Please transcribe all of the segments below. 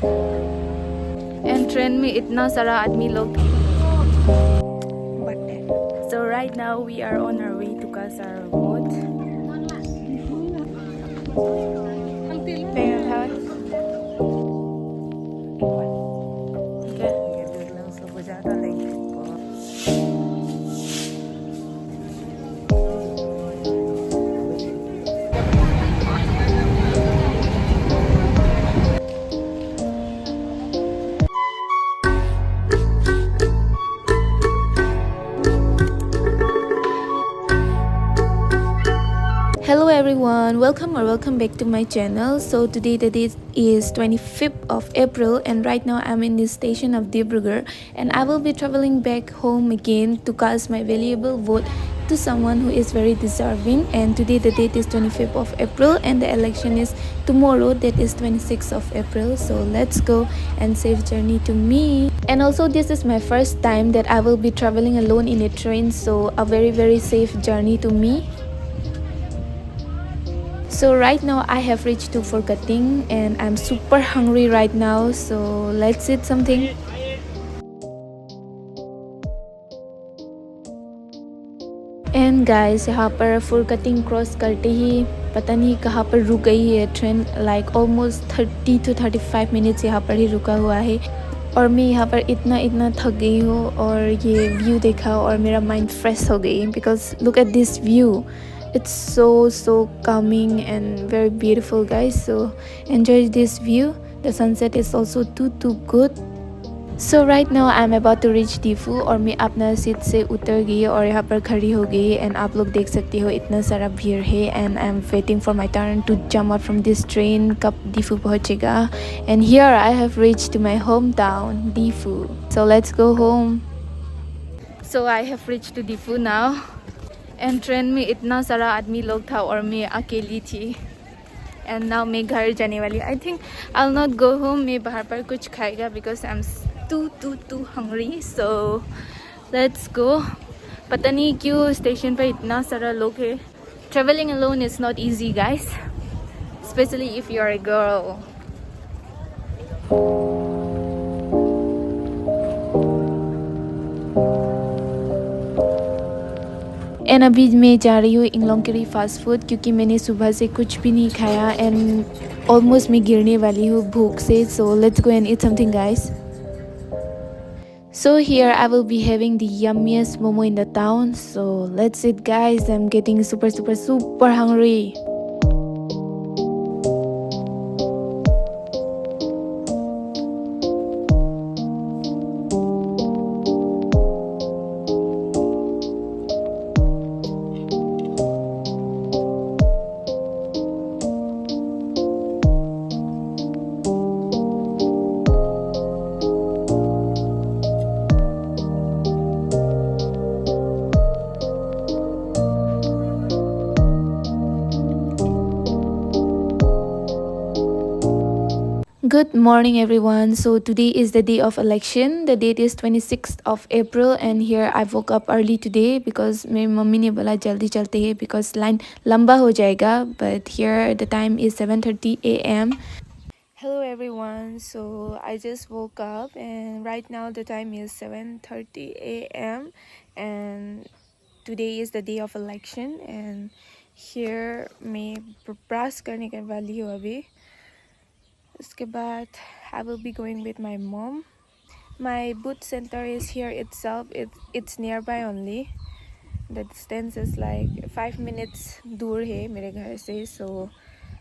And train में इतना सारा आदमी लोग. So right now we are on our way to Kasaragod. Hello everyone, welcome back to my channel. So today the date is 25th of April and right now I'm in the station of Dibrugarh and I will be traveling back home again to cast my valuable vote to someone who is very deserving. And today the date is 25th of April and the election is tomorrow, that is 26th of April. So let's go and safe journey to me. And also this is my first time that I will be traveling alone in a train, so a very safe journey to me. So right now I have reached to Forkating and I'm super hungry right now, so let's eat something. And guys, यहाँ पर फुरकटिंग cross करते ही पता नहीं कहाँ पर रुक गई है train. Like almost 30 to 35 minutes यहाँ पर ही रुका हुआ है और मैं यहाँ पर इतना थक गई हूँ और ये व्यू देखा और मेरा माइंड फ्रेश हो गई because look at this view. It's so calming and very beautiful, guys. So enjoy this view. The sunset is also too good. So right now I'm about to reach Difu और मैं अपना seat से उतर गई और यहाँ पर खड़ी हो गई एंड आप लोग देख सकते हो इतना सारा भीड़ है and I am waiting for my turn to jump out from this train. कब Difu पहुँचेगा. And here I have reached to my home town Difu. So let's go home. So I have reached to Difu now. And train में इतना सारा आदमी लोग था और मैं अकेली थी. एंड नाउ मैं घर जाने वाली. I think I will not go home. मैं बाहर पर कुछ खाएगा because I am too hungry. So let's go. पता नहीं क्यों स्टेशन पर इतना सारा लोग है. Travelling alone is not easy guys, specially if you are a girl. And अभी मैं जा रही हूँ इंग्लोंगकेरी फास्ट फूड क्योंकि मैंने सुबह से कुछ भी नहीं खाया एंड ऑलमोस्ट मैं गिरने वाली हूँ भूख से. सो let's go and eat something guys. So here I will be having the yummiest momo in the town. So let's eat guys. I'm getting super hungry. Good morning everyone. So today is the day of election. The date is 26th of April and here I woke up early today because मेरी mummy ने बोला जल्दी चलते हैं because line लंबा हो जाएगा. But here the time is 7:30 a.m. Hello everyone. So I just woke up and right now the time is 7:30 a.m. and today is the day of election and here मैं brush करने के वाली हूँ अभी. उसके बाद I will be going with my mom. My boot center is here itself. It's nearby only. The distance is like 5 minutes दूर है मेरे घर से. So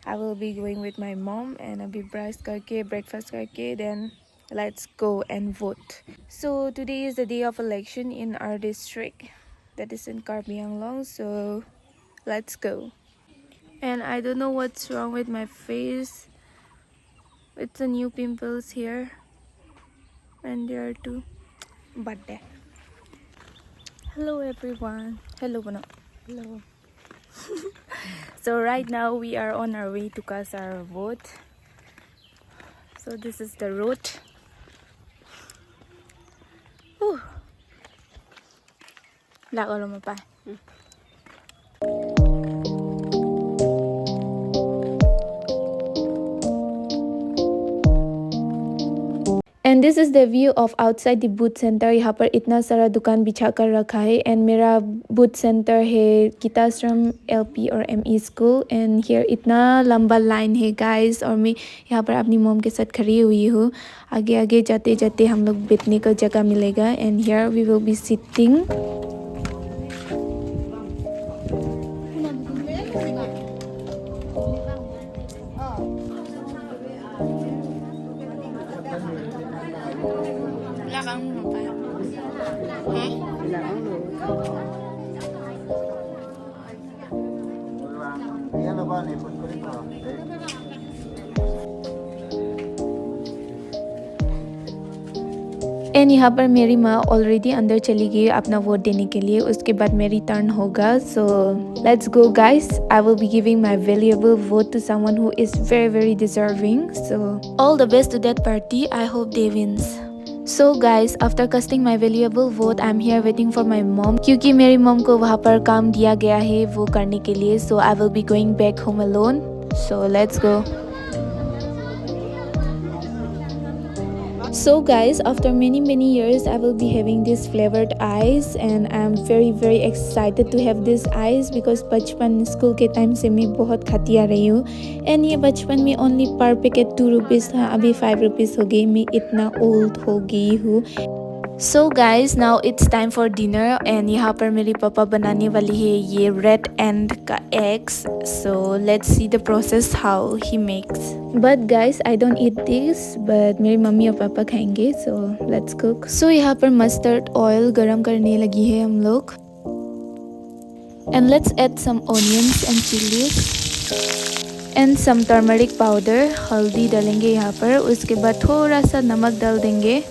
I will be going with my mom and अभी ब्रश करके breakfast करके then let's go and vote. So today is the day of election in our district, that is in Karbi Anglong. So let's go. And I don't know what's wrong with my face. It's a new pimples here and there are two. But hello everyone. Hello Bono. Hello. So right now we are on our way to cast our vote. So this is the road. Lako lumapa. And this is the view of outside the booth centre. यहाँ पर इतना सारा दुकान बिछा कर रखा है। And मेरा बूथ सेंटर है गीताश्रम LP और ME स्कूल। एंड हियर इतना लंबा लाइन है गाइस, और मैं यहाँ पर अपनी मॉम के साथ खड़ी हुई हूँ। आगे आगे जाते जाते हम लोग बैठने का जगह मिलेगा। And here we will be sitting. And यहाँ पर मेरी माँ ऑलरेडी अंदर चली गई अपना वोट देने के लिए। उसके बाद मेरी टर्न होगा। So let's go guys. I will be giving my valuable vote to someone who is very very deserving. So all the best to that party. I hope they wins. So guys, after casting my valuable vote, I'm here waiting for my mom क्योंकि मेरी mom को वहाँ पर काम दिया गया है वो करने के लिए। So I will be going back home alone. So let's go. So guys, after many years I will be having this flavored ice and I'm very excited to have this ice because बचपन school के time से मैं बहुत खाती आ रही हूँ। And ये बचपन में ओनली पर पैकेट 2 रुपीज़ था, अभी 5 रुपीज़ हो गई। मैं इतना ओल्ड हो गई हूँ। So guys, now it's time for dinner and यहाँ पर मेरी पापा बनाने वाली है ये रेड एंड का eggs. So let's see the process how he makes. But guys, I don't eat this, but मेरी मम्मी और पापा खाएंगे. So let's cook. So यहाँ पर mustard oil गरम करने लगी है हम लोग. And let's add some onions and chilies. And some turmeric powder. हल्दी डालेंगे यहाँ पर. उसके बाद थोड़ा सा नमक डाल देंगे.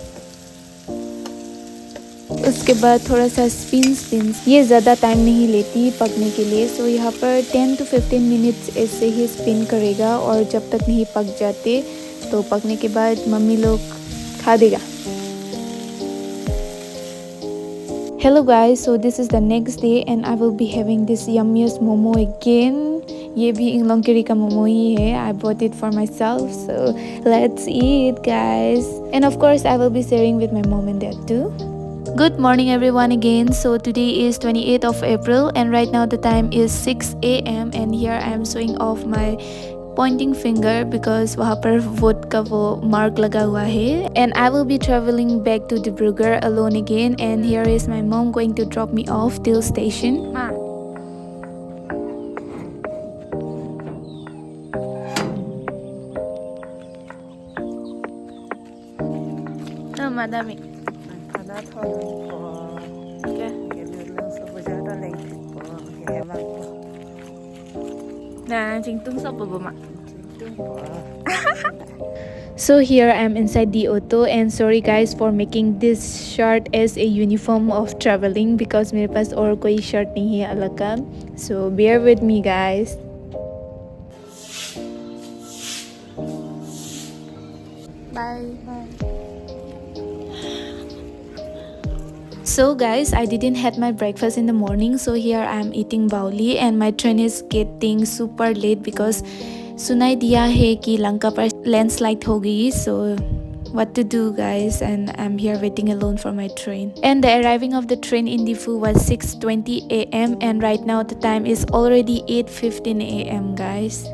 उसके बाद थोड़ा सा स्पिन ये ज़्यादा टाइम नहीं लेती पकने के लिए। सो यहाँ पर 10 to 15 मिनट्स ऐसे ही स्पिन करेगा और जब तक नहीं पक जाते तो पकने के बाद मम्मी लोग खा देगा। Hello guys, so this is the next day and I will be having this yummiest momo again. ये भी इंग्लोंकेरी का मोमो ही है। I bought it for myself, so let's eat guys. And of course I will be sharing with my mom and dad too. Good morning everyone again. So today is 28th of April and right now the time is 6 AM and here I am showing off my pointing finger because वहाँ पर vote का वो mark लगा हुआ है। And I will be traveling back to Dibrugarh alone again and here is my mom going to drop me off till station. Madami. So here I am inside the auto and sorry guys for making this shirt as a uniform of traveling because मेरे पास और कोई shirt नहीं है अलग का. So bear with me guys. Bye. So guys, I didn't had my breakfast in the morning, so here I am eating bauli and my train is getting super late because सुनाई दिया है कि लंका पर landslide हो गई. So what to do guys, and I'm here waiting alone for my train. And the arriving of the train in Difu was 6:20 AM and right now the time is already 8:15 AM guys.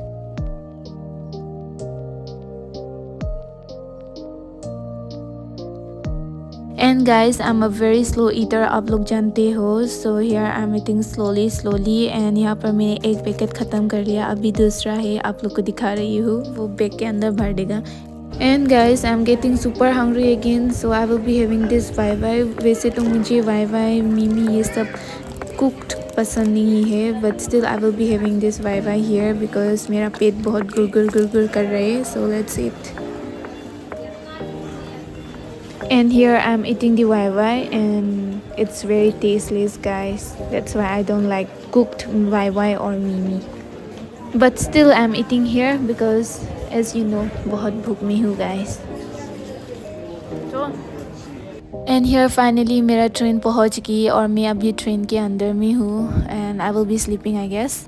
And guys, I'm a very slow eater, आप लोग जानते हो. So here I'm eating slowly and यहाँ पर मैंने एक packet ख़त्म कर लिया. अभी दूसरा है, आप लोग को दिखा रही हूँ. वो बैग के अंदर भर देगा. And guys, I'm getting super hungry again, so I will be having this Y वैसे तो मुझे वाई मिमी ये सब cooked पसंद नहीं है, but still I will be having this Y here because मेरा पेट बहुत गुर कर रहे है. So let's eat. And here I'm eating the YY and it's very tasteless guys. That's why I don't like cooked YY or Mimi. But still I'm eating here because as you know, बहुत भूख में हूँ guys. And here finally मेरा train पहुँच गई और मैं अभी ट्रेन के अंदर में हूँ and I will be sleeping I guess.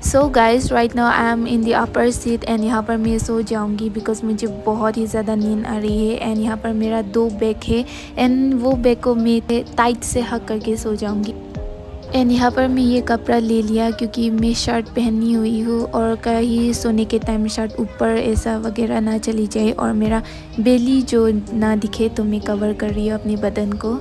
So guys right now I am in the upper seat and यहाँ पर मैं सो जाऊँगी बिकॉज मुझे बहुत ही ज़्यादा नींद आ रही है। एंड यहाँ पर मेरा 2 बैग है एंड वो बैग को मैं टाइट से हक करके सो जाऊँगी। एंड यहाँ पर मैं ये कपड़ा ले लिया क्योंकि मैं शर्ट पहनी हुई हूँ और कहीं सोने के टाइम शर्ट ऊपर ऐसा वगैरह ना चली जाए और मेरा बेली जो ना दिखे, तो मैं कवर कर रही हूँ अपने बदन को।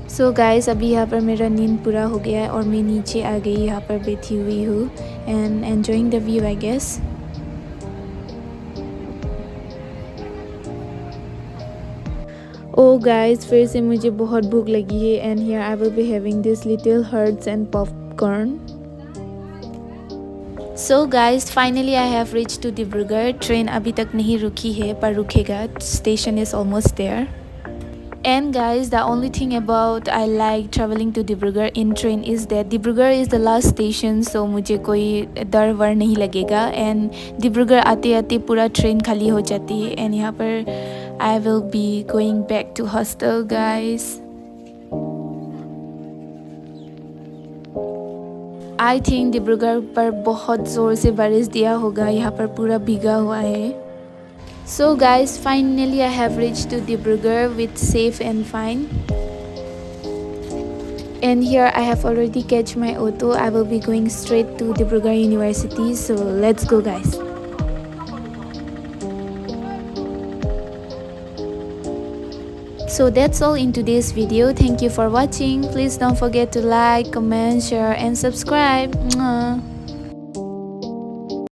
सो गाइस अभी यहाँ पर मेरा नींद पूरा हो गया है और मैं नीचे आ गई, यहाँ पर बैठी हुई हूँ and enjoying the view I guess. Oh guys फिर से मुझे बहुत भूख लगी है and here I will be having this little hearts and popcorn. So guys finally I have reach to Dibrugarh. Train अभी तक नहीं रुकी है पर रुकेगा, station is almost there. And guys, the only thing about I like traveling to Dibrugarh in train is that Dibrugarh is the last station, so मुझे कोई डर वर नहीं लगेगा। and Dibrugarh आते आते पूरा ट्रेन खाली हो जाती है and यहाँ पर I will be going back to hostel guys। I think Dibrugarh पर बहुत ज़ोर से बारिश दिया होगा, यहाँ पर पूरा भीगा हुआ है। So guys, finally I have reached to Dibrugarh with safe and fine. And here I have already catch my auto. I will be going straight to Dibrugarh University. So let's go guys. So that's all in today's video. Thank you for watching. Please don't forget to like, comment, share and subscribe. Mwah.